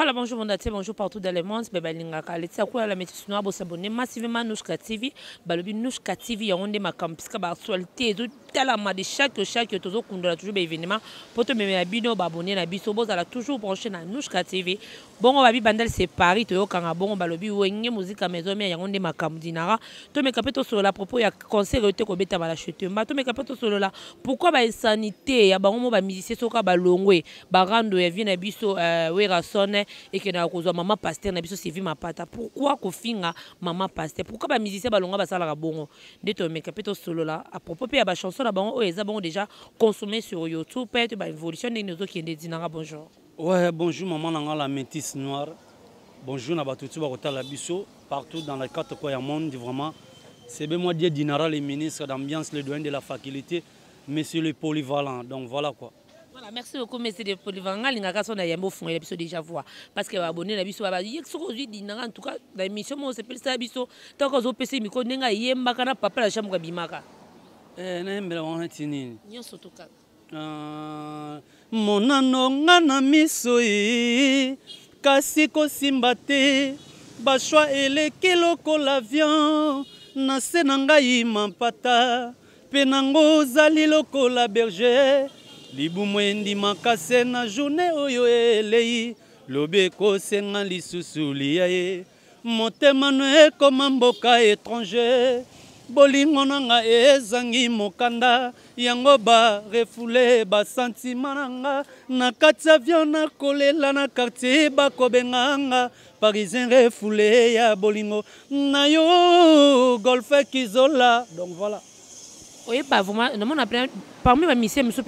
Voilà, bonjour mon daté, bonjour partout dans le monde. C'est Balingaka. Les tsakoula la métis noir, vous abonnez massivement Nouchka TV. Balobi Nouchka TV, il y a un des macam, puisque l'actualité, tellement de chaque toujours qu'on toujours événement. Pour te mettre à bino, abonner à biso, vous allez toujours brancher dans Nouchka TV. Bon, on va bien bandel c'est Paris, tu vois bon, balobi ou une musique à maison, mais il y a un des macam dinara. Tu me capito sur la propos, il y a concert au teko beta la chute. Tu me capito sur la. Pourquoi ba sanité, il y a ba on ba musicien soka ba longwe, ba rando ya vient à biso, wera sonne. Et que na kozwa maman pasteur na biso Sylvie Mapata. Pourquoi kofinga maman pasteur? Pourquoi ba musicien balonga basala bongo? Ndeto meka peto solo là à propos pe ba chanson là bango eza bango déjà consommé sur YouTube peut ba évolution de nos qui ndinanga bonjour. Ouais, bonjour maman nanga la métisse noire. Bonjour na batutu ba kotala biso partout dans les quatre coins du monde vraiment. C'est bien moi Dieu Dinara le ministre d'ambiance le doyen de la faculté monsieur le polyvalent. Donc voilà quoi. Voilà, merci beaucoup, monsieur de Polyvalent. Lingaka son ayambo fond l'épisode déjà voir parce que abonné la biso ba yek soko dinanga en tout cas la émission mo s'appelle ça biso tant que zo PC miko nenga yemba kana papa la chambre bimaka. Na yembela wana tinini. Nyonso toka. Monano ngana miso yi kasi kosimba te bashwa eleki lokola avion na se na ngai mampata pe nango ozali lokola berger libumu endimaka se na journée oyo elei lobi ekosenga lisusu lia ye motema no ekoma mboka étranger bolingo nanga ezangi mokanda yango barefule basantima nanga na kati avion nakolela na quartier bakobenganga parisien refule ya bolingo na yo golfe kizola. Donc voilà. Oui, pas vraiment. Parmi les missions, je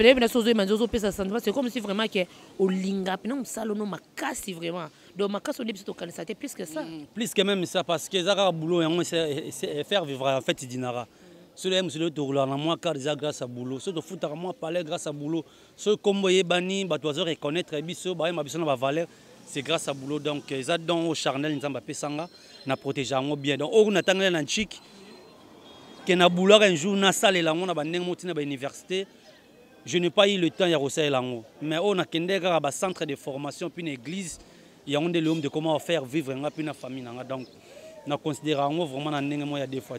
c'est comme si vraiment que au linga, non salon no makasi vraiment. Donc makasi on est plutôt c'était plus que ça. Plus que même ça parce que Zara boulot c'est faire vivre en fait dinara. Cela monsieur le tour là moi car déjà grâce à boulot. Ce de foot à moi parler grâce à boulot. Ce comme voyez bani ba doit reconnaître biso ba ma biso na valeur. C'est grâce à boulot donc ça don au charnel nzamba pesanga na protéger ngo bien. Donc on attend na chic que na boulot un jour na salle la on a bandeng moti na ba université. Je n'ai pas eu le temps ya rosser lango mais on a kende ga ba centre de formation puis une église il y a un de l'homme de comment faire vivre une famille donc na considérer vraiment na ndenge mo ya deux fois.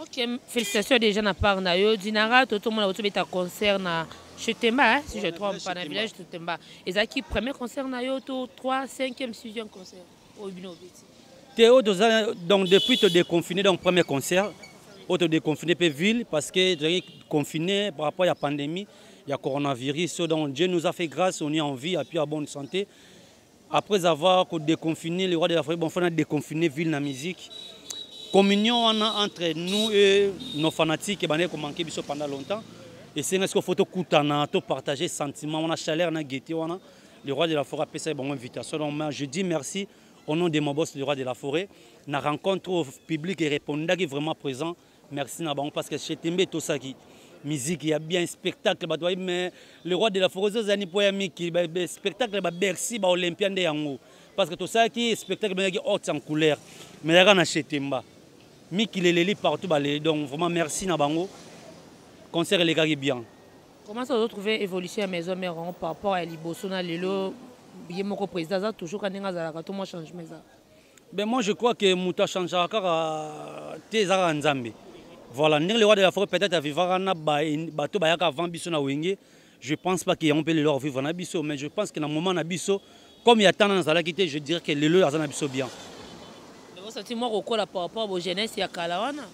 OK, félicitations déjà na part na yo Dinara tout le monde a autobé ta concert na Chetemba si je trompe pas na village Chetemba. Ezaki premier concert na yo to 3 5e 6e concert au Binobiti. Théo donc depuis te déconfiné donc premier concert auto déconfiné pe ville parce que j'ai confiné par rapport à la pandémie, il y a coronavirus donc Dieu nous a fait grâce, on est en vie et puis à bonne santé. Après avoir déconfiné le roi de l'Afrique, bon, on a déconfiné ville na musique. Communion entre nous et nos fanatiques qui ont manqué pendant longtemps. Et c'est une photo coutana, tout partager sentiments, on a chaleur, on a gaieté, le roi de la forêt a fait une invitation. Donc je dis merci au nom de mon boss, le roi de la forêt. La rencontre au public et répondant qui est vraiment présent. Merci parce que j'ai aimé tout ça qui musique, il y a bien un spectacle, mais le roi de la forêt, c'est spectacle, Bercy, Olympien de Yango. Parce que tout ça qui est spectacle, qui est haute en couleur. Mais il y a un achetemba. Miki les lit partout, donc vraiment merci Nabango. Concert les gars bien. Comment ça vous trouvez évolution à maison mère par rapport à Libosona Lelo, bien mon président ça toujours quand on tout moi change mais ça. Ben moi je crois que Mouta changera car Tezara Nzambe. Voilà, le roi de la forêt peut-être à vivre na bateau bayaka avant biso na wenge. Je pense pas qu'on peut leur vivre na biso mais je pense que dans le moment na biso comme il y a tant dans la quitté, je dirais que les leurs na biso bien. Mais vous sentez moi par rapport à jeunesse il y a Kalawana.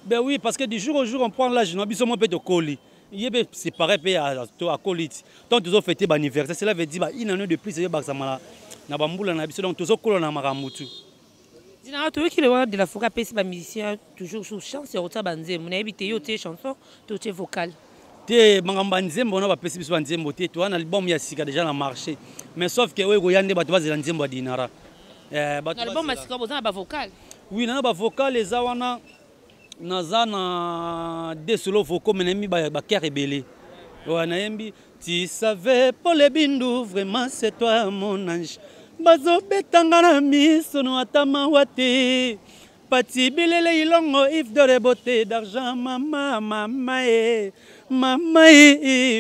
Ben oui parce que du jour au jour on prend l'âge na biso moi peut te coller. Il est séparé à coller. Tant tous ont fêté l'anniversaire, cela veut dire il en a de plus c'est baksamala na bambula na biso donc tous ont collé na maramutu. Dinara tu veux qu'il le de la forêt pèse ba musicien toujours sous chance et autre banze mon habité yo tes chansons tes vocales. Te mangamba nzembo na ba pesi biso nzembo te to na album ya sika déjà na marché mais sauf que we goyande bato bazela nzembo Dinara album ya sika bozana ba vocal oui na ba vocal les awana naza na deux solo vocaux menemi ba cœur rebelle wana yembi tu savais pour les bindu vraiment c'est toi mon ange bazo betanga na miso no atama wate pati bilele ilongo if de rebote d'argent mama e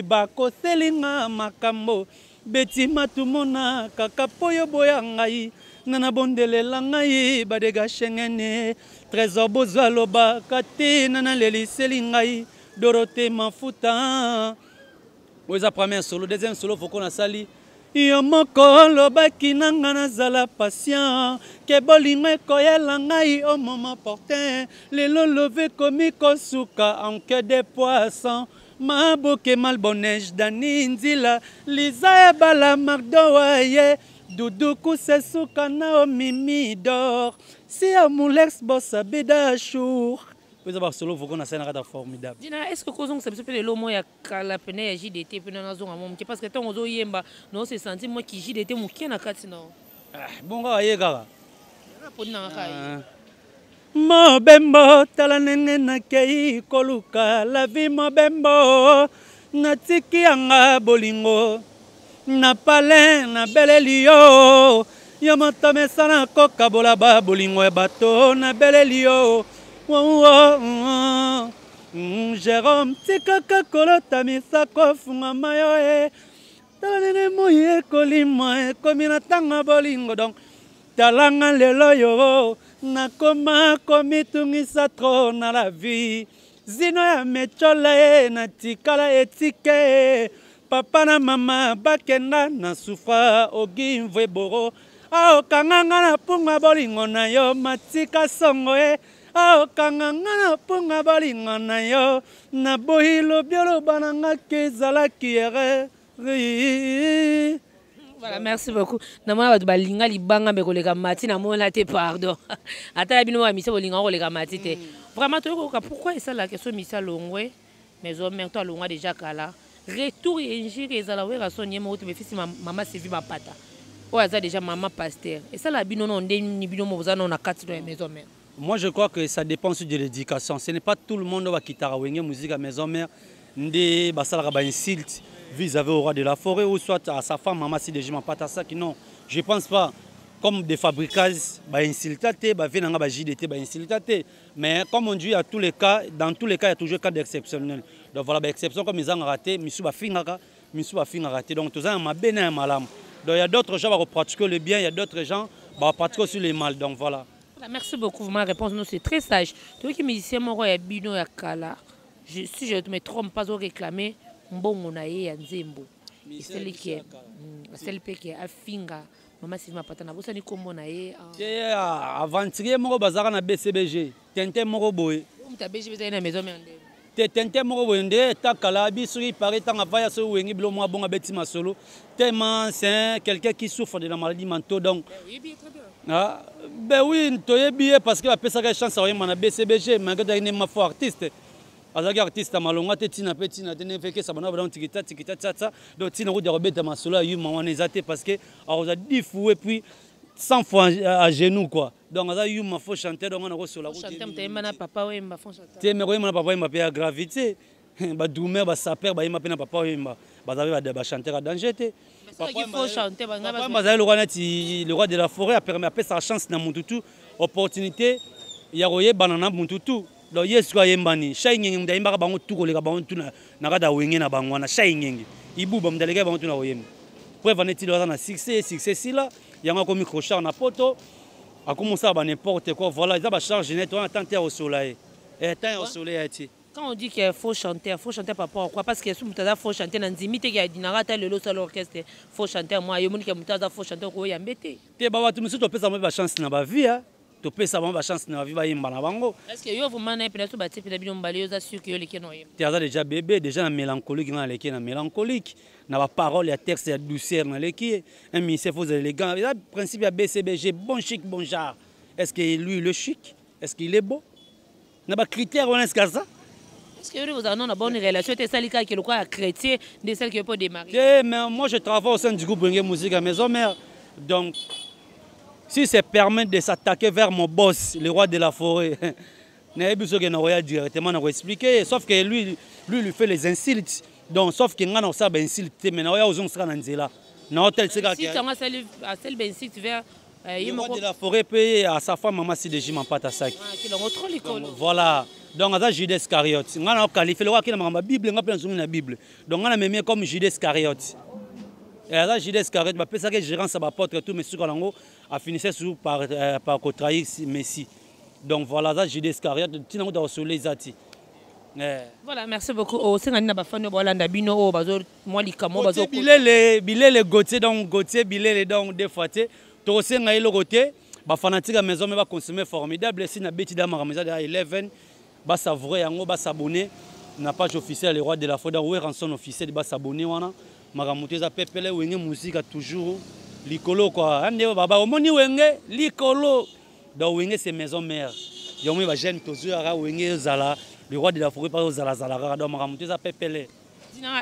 bako selinga makambo beti matumona kaka poyo boya ngai nana bondelela ngai badega shengene trésor bozwa loba kate nana leliseli ngai Dorothée Mafuta. Oza premier solo, deuxième solo faut qu'on a sali. Yo moko lobaki nanga nazala patient ke bolingo ekoyela ngai au moment portin lelo love komi kosuka en queue de poisson maboke malbonnege dani nzila liza ebala mardo waye duduku sesuka na omimi dor si amulex bossa bedachour. Vous avez solo vous connaissez un formidable. Dina, est-ce que vous savez que le mot ya kala pene ya JDT pene na zonga mom parce que tant ozo yemba non se senti moi qui JDT mo ki na kati non. Bon ga ye kaka. Na poni na kai. Mo bembo tala nenge na kei koluka la vie mo bembo na tiki anga bolingo na pale na belelio yo moto mesana koka bola ba bolingo e bato na belelio. Jérôme tikaka kolota misako funga mayo e talane moye kolima e komina tanga bolingo donc talanga lelo yo nakoma komitungisa tro na la vie zino ya mechola e na tikala etike papa na mama bakenda na sufa ogimvwe boro aokanganga na punga bolingo na yo matika songo e au kanganga punga balinga na yo na bohilo biolo bananga kezala kiere. Voilà, merci beaucoup. Namona ba balinga libanga me kolega mati na mona te pardon. Ata bino wa misa bolinga kolega mati te. Vraiment pourquoi ça la question misa longwe mais on met toi longwa déjà kala. Retour et injire ezala we rasonye mo te fils maman Sylvie Mapata. O aza déjà maman pasteur. Et ça la bino non ndeni bino mo bozana na kati de maison mère. Moi, je crois que ça dépend de l'éducation. Ce n'est pas tout le monde qui va quitter la musique à maison mère. Ndé basala ba insulte vis-à-vis au roi de la forêt ou soit à sa femme maman si déjà pas ça qui non. Je pense pas comme des fabricants ba insultaté ba venanga ba JDT ba insultaté. Mais comme on dit à tous les cas, dans tous les cas il y a toujours cas d'exceptionnel. Donc voilà ba exception comme ils ont raté, misu ba fingaka raté. Donc tout ça ma bena malam. Donc il y a d'autres gens qui vont pratiquer le bien, il y a d'autres gens qui vont pratiquer sur le mal. Donc voilà. Merci beaucoup pour ma réponse. C'est très sage. Toi qui musicien, moi, il bino ya kala. Si je ne me trompe pas, au réclamer, bon, on a eu un zembo. C'est lui qui est, c'est lui qui est afinga. Maman, si je m'appelle, na bossa ni comme on a eu. Aventurier moro bazara na BCBG. Tente moro boy. On t'a BCBG dans la maison mais tente moro boy ndé ta kala bisuri paraît tant avaya so wengi blo mo bon abeti masolo. Tellement c'est quelqu'un qui souffre de la maladie mentale donc. Oui, bien très bien. Ah, ben oui, tu es bien parce que la personne a chance à BCBG, mais quand il ma foi artiste. Azaki artiste à malonga te tina petina te ne fait que ça bana donc tikita ça donc tina route de Robert Masolo yu maman ezate parce que on a dit fou et puis 100 fois à genoux quoi. Donc ça yu ma faut chanter donc on a reçu la route. Chanter te mana papa wemba font chanter. Te me mana papa wemba pe gravité. Ba doumer ba saper ba yema pe na papa wemba. Ba zabe ba chanter à danger te. Il faut chanter. Le roi de la forêt a permis à sa chance dans Mututu, opportunité, il y a eu banana Mututu. Donc yes quoi yembani, shining ndaimba bango tout les bango tout na kada wenge na bango na shining. Ibu bam dalega bango tout na oyem. Preuve en est-il na succès si là, il y a encore microcharge na poto. A commencé à n'importe quoi, voilà, ils ont charge net, on attend au soleil. Et temps au soleil quand on dit qu'il faut chanter par rapport à quoi? Parce que si il faut chanter dans Zimite, il y a dinarata le seul orchestre, faut chanter moi, il y a faut chanter au Yambete. Tu baba tu me suis topé ça ma chance na ba vie hein. Topé ça ma chance na vie ba yimba na bango. Est-ce que yo vous mané peut-être bâti peut-être bien balé za sûr que yo leke noyem. Tu as déjà bébé déjà na mélancolique na leke na mélancolique. Na ba parole ya texte ya douceur na leke. Un ministère faut élégant. Le principe ya BCBG bon chic bon genre. Est-ce que lui le chic? Est-ce qu'il est beau? Na ba critère on est-ce que ça? Est-ce que vous avez une bonne relation? C'est celle qui est chrétien, de celle qui peut démarrer. Mais moi, je travaille au sein du groupe Bringue Musique à Maison Mère. Donc, si ça permet de s'attaquer vers mon boss, le roi de la forêt, je ne vais pas directement expliquer. Sauf que lui fait les insultes. Donc, sauf qu'il y a des insultes. Mais il y a des insultes. Si tu as celle d'insulte vers... Le roi de la forêt paye à sa femme, maman, si déjà m'en pas ta sac. Voilà. Donc, on a Judas Iscariote. On a qualifié le roi qui a la Bible, on a plein de la Bible. Donc, on a même comme Judas Iscariote. Et là, j'ai des carrettes, je pense que gérant ça va porter tout, mais sur Kalango a fini par trahir Messi. Donc voilà, là, j'ai des carrettes, tu n'as pas soleil zati. Voilà, merci beaucoup. Au sein de la famille, voilà, Nabino, au bazar, moi, les camo, bazar. Bilé Gauthier, donc Gauthier, Bilé, donc des fois, tu sais, on a le côté, bah fanatique à maison, mais va consommer formidable. Si na bêti dans ma maison à 11, bah savourer, bah s'abonner. Na page officielle, les rois de la Foda, où est rançon officiel, bah s'abonner, wana. Maramouté za pepele, où est musique toujours, l'icolo quoi. Ande baba, au moni où est l'icolo. Donc où est ces maisons mères. Yomi va jeune toujours, où est zala. Le roi de la forêt, par zala zala, donc maramouté za pepele.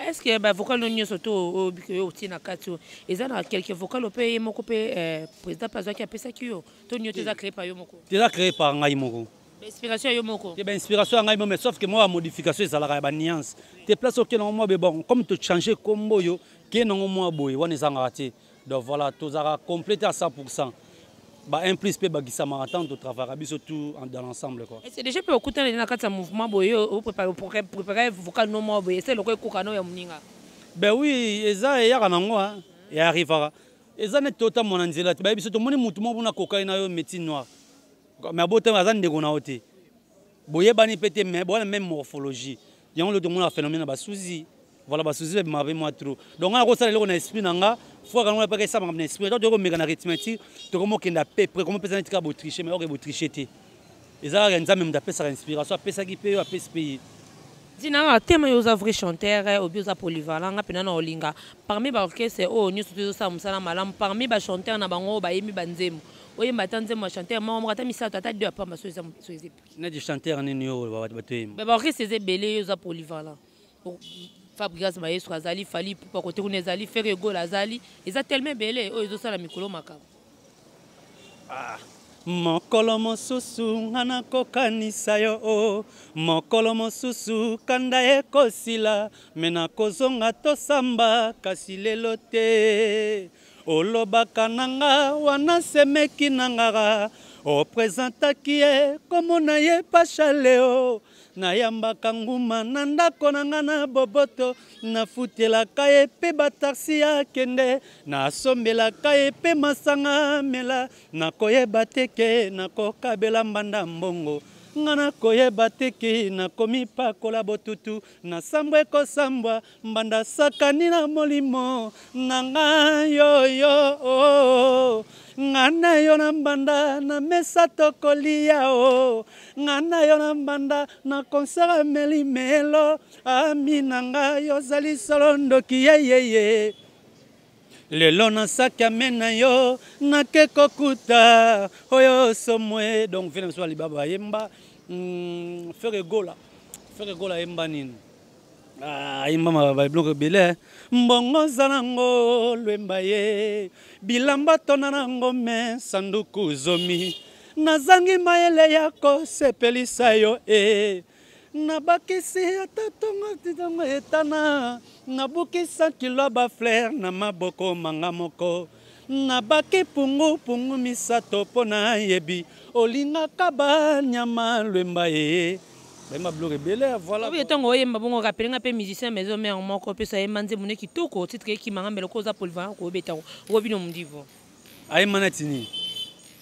Est-ce que les vocales non surtout au Tina Kato, ils ont quelques vocales au pays, mon copain, président Pazo qui a fait ça qui yo. Ton yo t'es créé par Yomoko. T'es créé par Ngaïmoko. L'inspiration Yomoko. C'est inspiration Ngaïmoko, mais sauf que moi, la modification, c'est la nuance. Tes places auxquelles on m'a bon, comme tu changes comme boyo, qui est non moi boy, on est en raté. Donc voilà, tu as complété à 100%. Bah, un plus peu bagissa marathon de travail surtout dans l'ensemble quoi. C'est déjà pour écouter dans le mouvement boyo ou préparer vocal non moi boyo c'est le quoi kokano ya muninga. Ben oui, eza ya kanango hein et arrivera. Eza net totalement en nzela ba biso to moni mutu mo buna kokai na yo médecine noire. Mais abote azan de gona ote. Boye bani pété mais bon même morphologie. Yango le monde a phénomène ba souzi. Voilà ba souzi be mabe moi trop. Donc on a ko sala na esprit nanga. Faut qu'on a pas que ça m'a esprit. Donc on met en arithmétique, to comment qu'il a peu comment peut être capable de tricher mais on va tricher té. Et ça organise même d'après sa inspiration, après ça qui peut après ce pays. Dina thème yo za vrai chanteur ou bien za polyvalent ngapena na olinga. Parmi ba orchestre o nyo surtout ça musala malam parmi ba chanteur na bango ba yemi banzemu. Oye matanze mo chanteur ma ngata misato ata deux pas ma so ezep. Na di chanteur ni yo ba toyem. Ba orchestre c'est belé yo za polyvalent. Fabrice Maestro azali fali pour côté on ezali faire ego azali ils a tellement belé o ezo sala mikolo makabo. Ah mokolo mosusu ngana kokanisa yo mokolo mosusu kanda ekosila mena kozonga tosamba kasi lelo te olobaka nanga wana semeki nanga opresentaki ye komona ye pachaleo nayambaka nguma na ndako na nga na boboto nafutelaka ye mpe bataxi akende nasombelaka ye mpe masanga mela nakoyeba teke nakokabela mbanda mbongo nga nakoyeba teke nakomipakola botutu nasambwa ekosambwa mbanda sakani na molimo na nga yoyo ngana yo na mbanda na mesa tokolia o ngana yo na mbanda na concert melimelo aminanga yo zali solo ndoki yeyeye lelo nasaki amena yo nake kokuta oyo somwe donc vile mso alibaba yemba faire gola yemba nini yemba ba bloc belé mbongo zanango lwemba ye bilamba tona nango me sanduku zomi nazangi mayele yako sepelisa yo nabakisi atatongo titango etana nabukisa kilo ba fleur na maboko manga moko nabaki pungu misato pona yebi olingaka banyama lwemba ye Bema bloqué belé voilà. Oui, tant que vous bon rappelez un peu musicien maison mais on peut ça manzer mon qui tout ko titre qui m'a mais cause pour le vent ko beton. Robino mdivo. Ay manatini.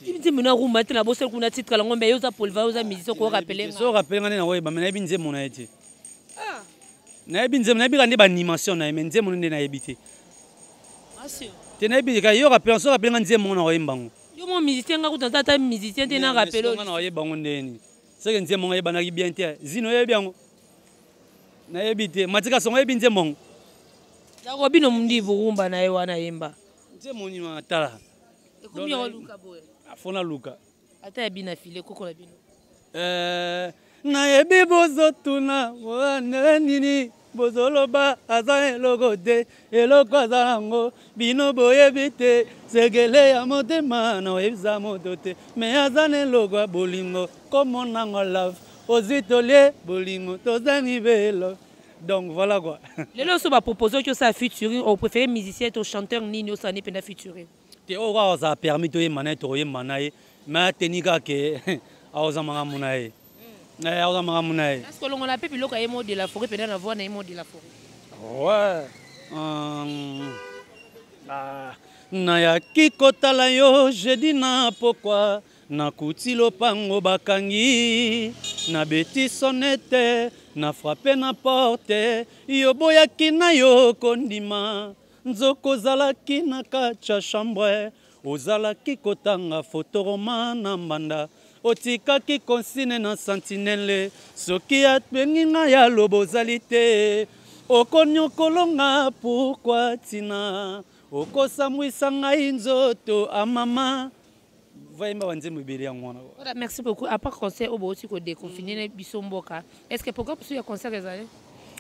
Il dit mon rumba na bosse kuna titre la ngombe yoza pour le vent yoza musicien ko rappeler. So rappeler ngane na we ba mena binze mon aiti. Ah. Na binze na bi kande ba animation na menze mon na ebité. Ah sûr. Tena bi ka yo rappeler so rappeler ngane mon na oyembango. Yo mon musicien nga kutanta ta musicien tena rappeler. Na oyembango ndeni. C'est que nous sommes bien bien. Zino est bien. Na ebité. Matika son est bien mon. Ya Robino mdivo rumba na ewana yemba. Nze moni matala. Combien luka boy? Afona luka. Ata bina file koko na bino. Na ebi bozotuna wana nini bozoloba aza elogode eloko azango bino boyebite segele ya motema na oyebisa motote me azane logo bolingo comme nango love ozitolie bolingo tozangi belo donc voilà quoi. Lelo so ba proposer que ça featuring ou préféré musicien ou chanteur nini o ça ne peut featuring. Te o wa ça permis to yemana to yemana mais tenika ke aoza manga munaye. Est-ce que l'on appelle le caïmo de la forêt, peut-être avoir un mot de la forêt? Ouais. nayaki kotala yo jeudi na pokwa nakuti lopango bakangi nabeti sonete na frappe na porte yo boyaki na yo kondima nzoko ozalaki na kati ya chambre ozalaki kotanga fotoroma na mbanda otikaki konsine na sentinelle soki abengi ngai ya lobo ozali te okonyokolonga pourkui tina okosambwisa ngai nzoto amama vraiment banzembo ebele yango wana. Merci beaucoup. À part concert obo aussi ko déconfiner biso mboka. Est-ce que pourquoi parce qu'il y a concert ezali?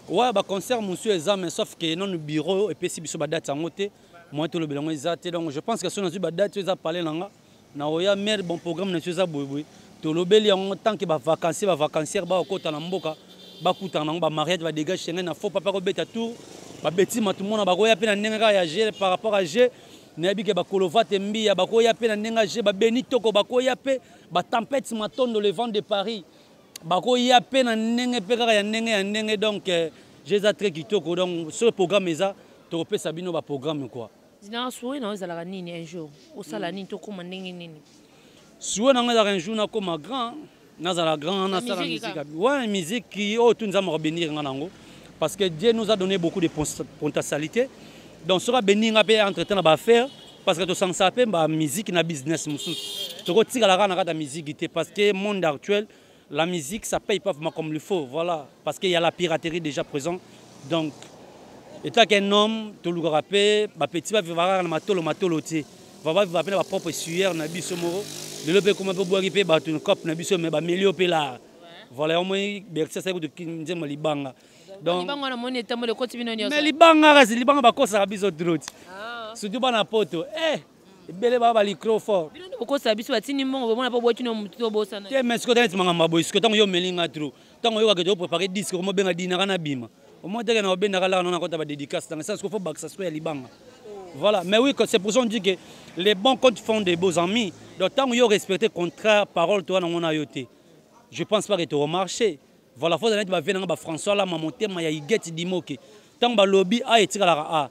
Ouais, bah concert monsieur eza mais sauf que non le bureau et puis si biso ba date yango te moi to le belango eza te donc je pense que si on a ba date eza parler nanga na oya mer bon programme na eza boy to lobeli yango tant que ba vacancier ba okota na mboka ba kuta na ba mariage ba dégage chenga na faut pas ko beta tout ba beti matu mona ba koya pe na nenga ya gérer par rapport à G nayebi ke ba kolovate mbia ba koya pe na nenga G ba benito ko ba koya pe ba tempête matondo le vent de Paris ba koya pe na nenga pe kaka ya nenga donc j'ai ça très kitoko donc ce programme eza to pe sabino ba programme quoi. Dina soué na ezala nini un jour au sala nini to koma ndenge nini. Soué na un jour na koma grand nazala grand na sala musique. Ouais, musique qui oh tout nous a revenir nganango parce que Dieu nous a donné beaucoup de potentialité. Donc sera béni nga pe entretenir ba faire parce que to sans ça pe ba musique na business musu. To ko tika la kana ta musique parce que monde actuel la musique ça paye pas vraiment comme il faut voilà parce qu'il y a la piraterie déjà présent donc étant qu'un homme to lu rapper ba petit va vivre na matolo ti va vivre na ba propre sueur na biso moro de le comme peu boire pe ba tu cop na biso mais ba melio pe là voilà au moins bercer ça de kinzema libanga donc libanga na moni etambo le koti bino nyonso mais libanga ba kosa biso drot surtout bana poto bele ba micro fort bino ko kosa biso batini mongo bomona po boiti no muto bosana te mais ce que tu manga maboy ce que tango yo melinga trop tango yo ka préparer disque ko mo benga dina kana bima au moins te na obenda kala na kota ba dédicace dans le sens qu'il faut que ça soit libanga voilà mais oui c'est pour ça on dit que les bons comptes font des beaux amis donc tango yo respecter contrat parole toi na mona yoté je pense pas que tu remarcher voilà faut aller ba venanga ba François la mamonté ma ya igeti dimoke tango ba lobby a etikala a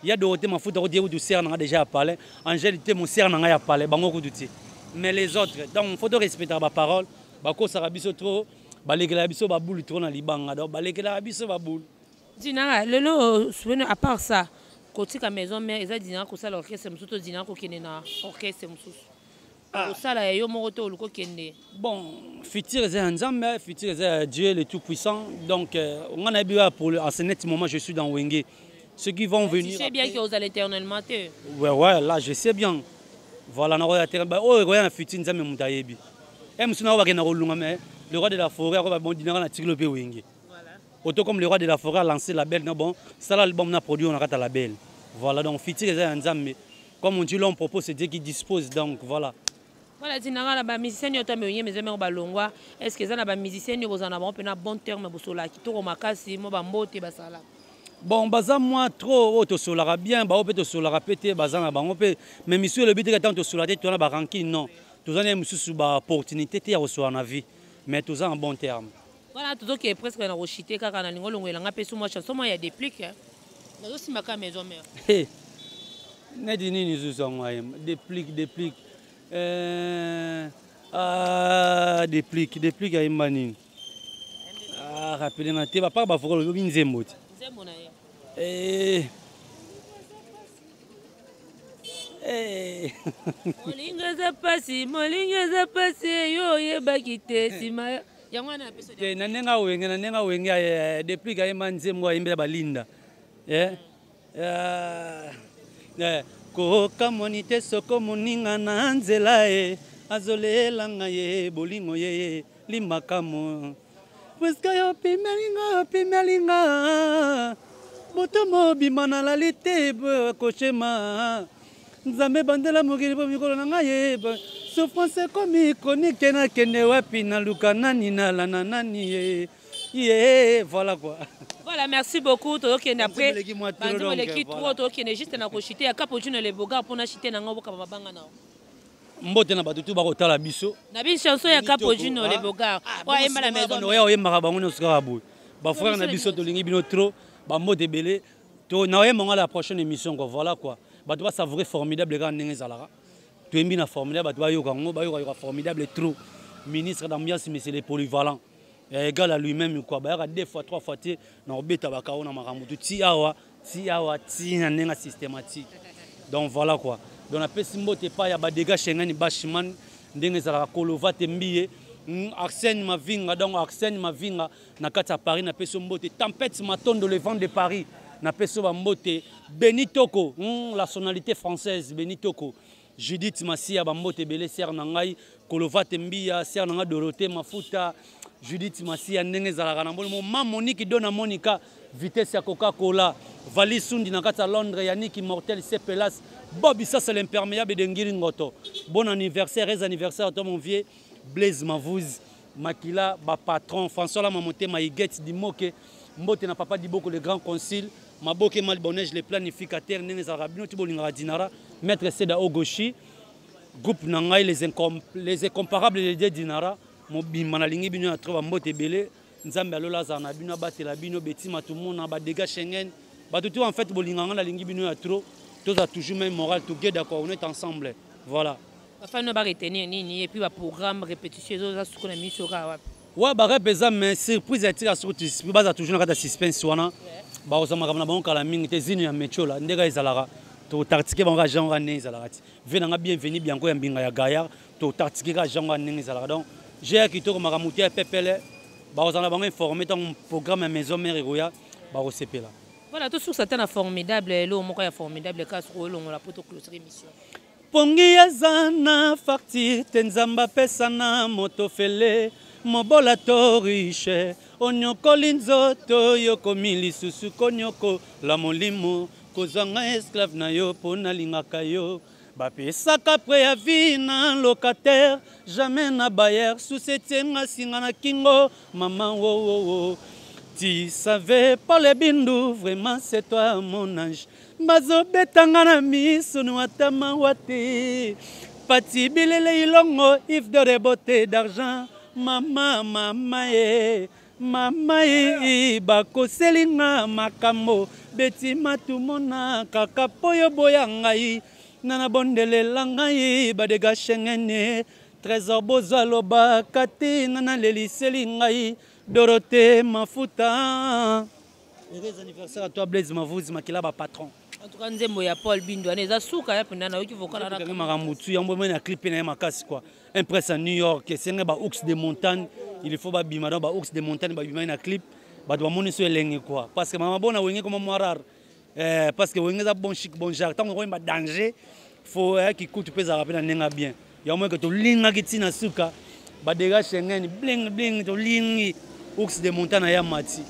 il y a d'autres ma foot de serre n'a déjà parlé Angèle était mon serre n'a parlé bango kuduti mais les autres donc faut respecter ba parole ba ko sarabiso trop ba lekela biso ba boule trop na libanga donc ba lekela biso ba boule dina lelo souvenir à part ça côté ka maison mère eza dina ko sala orchestre musuto dina ko kene na orchestre mususu ko sala yo moko to luko kende bon futur c'est Nzambe futur c'est Dieu le tout puissant donc on a bien pour en ce net moment je suis dans Wenge. Ceux qui vont venir. Tu sais bien que vous allez éternellement. Ouais, là, je sais bien. Voilà, on a un futur, nous avons un futur. Le roi de la forêt a autant comme le roi de la forêt a lancé la belle, ça l'album a produit, on a la belle. Voilà, donc futur, comme on dit, l'on propose, c'est Dieu qui dispose, donc voilà. Voilà, dinara la musicien yo tambe yé mais ba longwa est-ce que ça na ba musicien yo bozana ba pena bon terme bosola ki to makasi mo ba mbote basala. Bon, baza moi trop auto solara bien, ba opé to solara pété bazana bango pe mais monsieur le but que tant to solara tu na ba ranking non. Tous en monsieur sous ba opportunité te reçoit na vie mais tous en bon terme. Voilà, tout qui est presque na rochité kaka na lingo longo elanga pe sous moi chanson moi il y a des pliques hein. Na zo simaka maison mère. Hé. Ne di nini zo moi des pliques des pliques ya imani. Ah, rappelez na te ba pas ba foko lo binzembo. Nzembo na ye. Molinga za pasi yo yebaki te sima yango na peso te na nenga wenge depuis ka emanzembo ayembela balinda ko kamoni te soko moninga na nzela azolela ngaye bolingo ye limakamo puisque yo pimelinga botomo bimana la lite kochema nzambe bandela mokili po mikolo na ngai souffrance komi chronique na kende wapi na luka nani na lana nani voilà quoi. Voilà, merci beaucoup. To kende après bandimo leki trop to kende juste na ko chiter ya kapo juna le boga pour na chiter na ngo boka mabanga na mbote na batutu ba kotala biso na bin chanson ya kapo juna le boga wa emba la maison no ya maka bango no sika boy ba frère na biso to lingi bino trop ba mbote belé to na yemba la prochaine émission quoi voilà quoi bato ba savourer formidable quand ndenge zalara to embi na formidable bato ba yokango ba yoka formidable trop ministre d'ambiance mais c'est les polyvalents égal à lui-même quoi ba deux fois trois fois té na obeta ba kaona makambo ti awa ti na ndenge systématique donc voilà quoi donc na pesi mbote pa ya ba dégâts Schengen Bashman ndenge zalara kolova tembiye Arsène Mavinga donc Arsène Mavinga na kati ya Paris na pesi mbote tempête matondo le vent de Paris na pesi ba mbote Benitoko la sonalité française Benitoko Judith Massia ba mbote belé ser na ngai kolova tembiya ser na nga Dorothée Mafuta Judith Massia ndenge zalaka na mbolo ma Monique dona Monica vitesse ya Coca-Cola Vali Sundi na kati ya Londres Yannick Immortel Sepelas Bobby ça c'est l'imperméable de Ngiri Ngoto bon anniversaire anniversaire à mon vieux Blaise Mavouz Makila ba patron François la Mamoté Maïguet Dimoke Mbote na papa Diboko le grand concile Maboke Malbonnège les planificateurs ndenge zalaka bino ti bolinga dinara maître Seda Ogoshi groupe nangai les incomparables de Dinara mobimba na lingi bino ya trop mbote belé nzambe alola za na bino batela bino betima tout monde na ba dégâts Schengen ba tout en fait bolinga na lingi bino ya trop tous a toujours même moral together quoi on est ensemble voilà enfin no ba retenir nini et puis ba programme répétition za suko na miso ka wapi ouais ba repesa mais surprise atira sur tout ba toujours na kata suspense wana ba osama kamna ba kala mingi te zini ya mechola ndeka ezalaka to tartike bango genre nene ezalaka ti venanga bienvenue bianko ya mbinga ya Gaillard to tartike ka genre nene ezalaka donc j'ai kitoko makamuti ya pepele ba osana bango informer ton programme maison mère roya ba osepela voilà tout sur certains formidable lo moko ya formidable ka sur longo la poto clôturer émission pongi yazana facture tenzamba pesa na motofele mobola to riche onyokoli nzoto yokomi lisusu konyoko la molimo kozanga esclave na yo pona lingaka yo bapesaka préavis na locataire jamais na bailleur société nga singa na kingo maman wo tu savais pas les bindu vraiment c'est toi mon ange bazo betanga na miso no atama wate pati bilele ilongo if de rebote d'argent mama bakoselinga makambo betima tumona kaka poyo boya ngai nana bondelela ngai badega Schengen trésor bozalo bakati nana leliseli ngai Dorothée Mafuta heureux anniversaire à toi Blaise Mavouz Makila ba patron en tout cas nzembo ya Paul Bindo aneza suka ya penda na wiki vokala na makambutu yambo mena clip na makasi quoi impresse à New York c'est ba ours de montagne il faut ba bima ba ours de montagne ba bima na clip ba do moni so elenge quoi parce que mama bona wenge comme moi rare parce que wenge za bon chic bon genre tant ko ba danger faut qui coûte pesa rappeler nenga bien ya moi que to linga kitina suka ba dega Schengen bling bling to lingi ours de montagne ya mati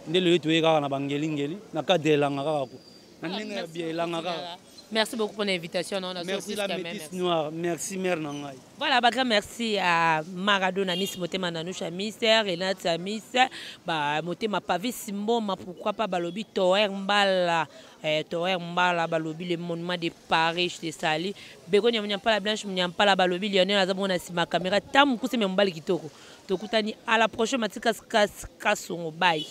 ndelo yeto yeka na bangelingeli na kadelanga kako na nenga bien elanga kako. Merci beaucoup pour l'invitation. Merci la métisse noire. Merci mère Nangai. Voilà, bah, merci à Maradona, Miss Motema Nanoucha, Mister, Renata Miss, bah, Motema Pavis Simbo, ma pourquoi pas Balobi, Toer Mbala, Balobi, le monument de Paris, je te salue. Bego, n'y a pas la blanche, n'y a pas la Balobi, Lionel, Azabona, si ma caméra, tam, cousse, mais Mbali Kitoko. Tokutani, à la prochaine, Matika, Kasson, bye.